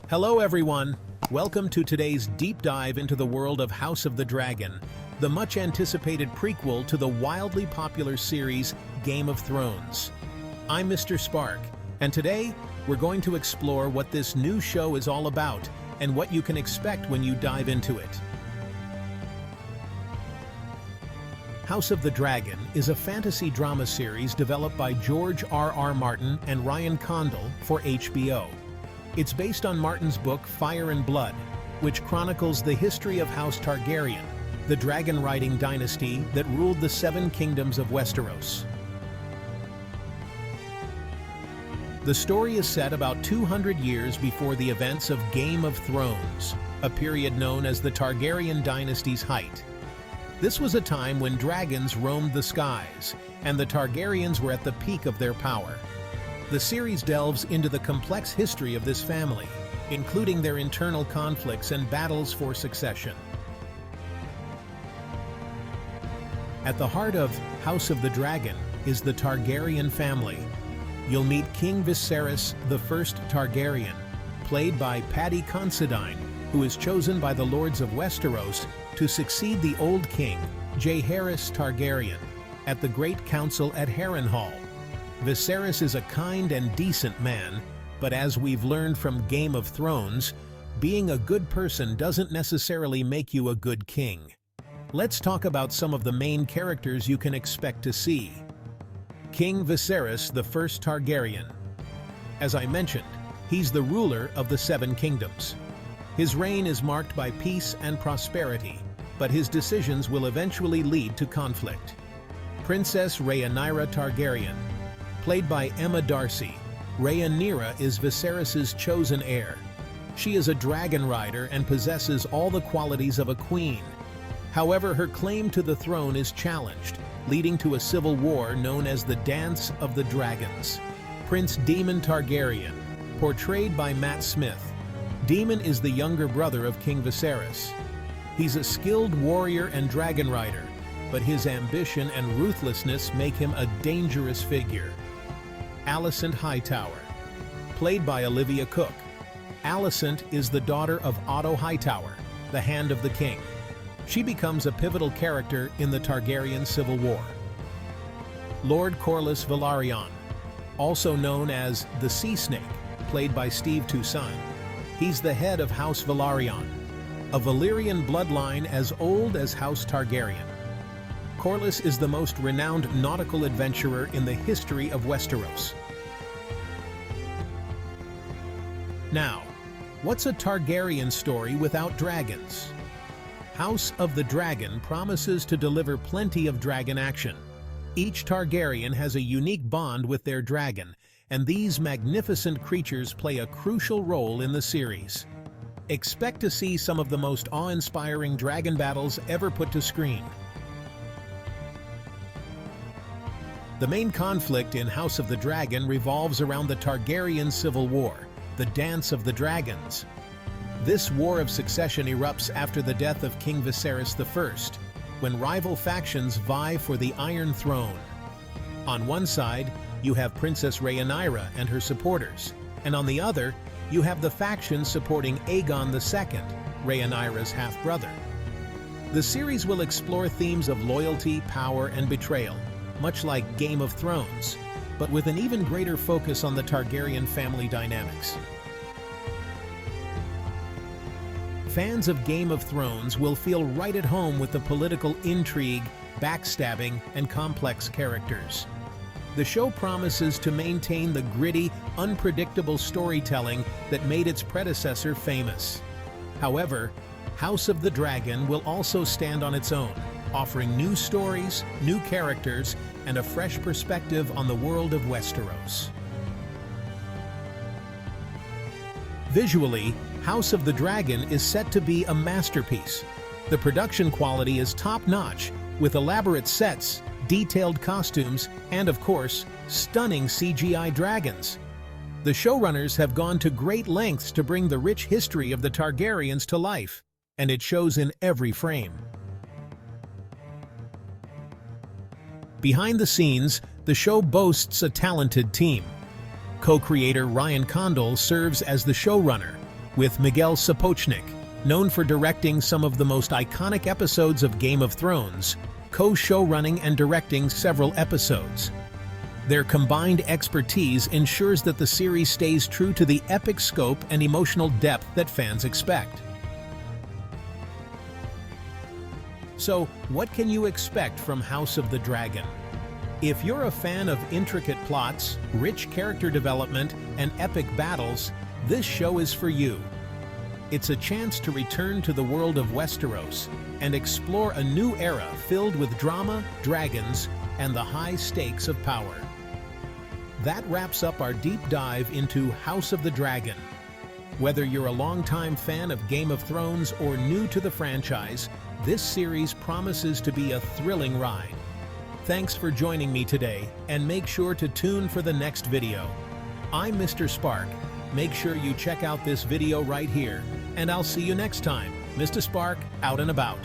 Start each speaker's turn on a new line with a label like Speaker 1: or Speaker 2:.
Speaker 1: Hello everyone! Welcome to today's deep dive into the world of House of the Dragon, the much-anticipated prequel to the wildly popular series Game of Thrones. I'm Mr. Spark, and today we're going to explore what this new show is all about and what you can expect when you dive into it. House of the Dragon is a fantasy drama series developed by George R.R. Martin and Ryan Condal for HBO. It's based on Martin's book Fire and Blood, which chronicles the history of House Targaryen, the dragon-riding dynasty that ruled the Seven Kingdoms of Westeros. The story is set about 200 years before the events of Game of Thrones, a period known as the Targaryen dynasty's height. This was a time when dragons roamed the skies, and the Targaryens were at the peak of their power. The series delves into the complex history of this family, including their internal conflicts and battles for succession. At the heart of House of the Dragon is the Targaryen family. You'll meet King Viserys I Targaryen, played by Paddy Considine, who is chosen by the Lords of Westeros to succeed the old king, Jaehaerys Targaryen, at the Great Council at Harrenhal. Viserys is a kind and decent man, but as we've learned from Game of Thrones, being a good person doesn't necessarily make you a good king. Let's talk about some of the main characters you can expect to see. King Viserys I Targaryen. As I mentioned, he's the ruler of the Seven Kingdoms. His reign is marked by peace and prosperity, but his decisions will eventually lead to conflict. Princess Rhaenyra Targaryen. Played by Emma Darcy, Rhaenyra is Viserys's chosen heir. She is a dragon rider and possesses all the qualities of a queen. However, her claim to the throne is challenged, leading to a civil war known as the Dance of the Dragons. Prince Daemon Targaryen, portrayed by Matt Smith. Daemon is the younger brother of King Viserys. He's a skilled warrior and dragon rider, but his ambition and ruthlessness make him a dangerous figure. Alicent Hightower. Played by Olivia Cooke. Alicent is the daughter of Otto Hightower, the Hand of the King. She becomes a pivotal character in the Targaryen Civil War. Lord Corlys Velaryon, also known as the Sea Snake, played by Steve Toussaint. He's the head of House Velaryon, a Valyrian bloodline as old as House Targaryen. Corlys is the most renowned nautical adventurer in the history of Westeros. Now, what's a Targaryen story without dragons? House of the Dragon promises to deliver plenty of dragon action. Each Targaryen has a unique bond with their dragon, and these magnificent creatures play a crucial role in the series. Expect to see some of the most awe-inspiring dragon battles ever put to screen. The main conflict in House of the Dragon revolves around the Targaryen Civil War, the Dance of the Dragons. This war of succession erupts after the death of King Viserys I, when rival factions vie for the Iron Throne. On one side, you have Princess Rhaenyra and her supporters, and on the other, you have the faction supporting Aegon II, Rhaenyra's half-brother. The series will explore themes of loyalty, power, and betrayal, much like Game of Thrones, but with an even greater focus on the Targaryen family dynamics. Fans of Game of Thrones will feel right at home with the political intrigue, backstabbing, and complex characters. The show promises to maintain the gritty, unpredictable storytelling that made its predecessor famous. However, House of the Dragon will also stand on its own, offering new stories, new characters, and a fresh perspective on the world of Westeros. Visually, House of the Dragon is set to be a masterpiece. The production quality is top-notch, with elaborate sets, detailed costumes, and of course, stunning CGI dragons. The showrunners have gone to great lengths to bring the rich history of the Targaryens to life, and it shows in every frame. Behind the scenes, the show boasts a talented team. Co-creator Ryan Condal serves as the showrunner, with Miguel Sapochnik, known for directing some of the most iconic episodes of Game of Thrones, co-showrunning and directing several episodes. Their combined expertise ensures that the series stays true to the epic scope and emotional depth that fans expect. So, what can you expect from House of the Dragon? If you're a fan of intricate plots, rich character development, and epic battles, this show is for you. It's a chance to return to the world of Westeros and explore a new era filled with drama, dragons, and the high stakes of power. That wraps up our deep dive into House of the Dragon. Whether you're a longtime fan of Game of Thrones or new to the franchise, this series promises to be a thrilling ride. Thanks for joining me today, and make sure to tune for the next video. I'm Mr. Spark. Make sure you check out this video right here, and I'll see you next time. Mr. Spark, out and about.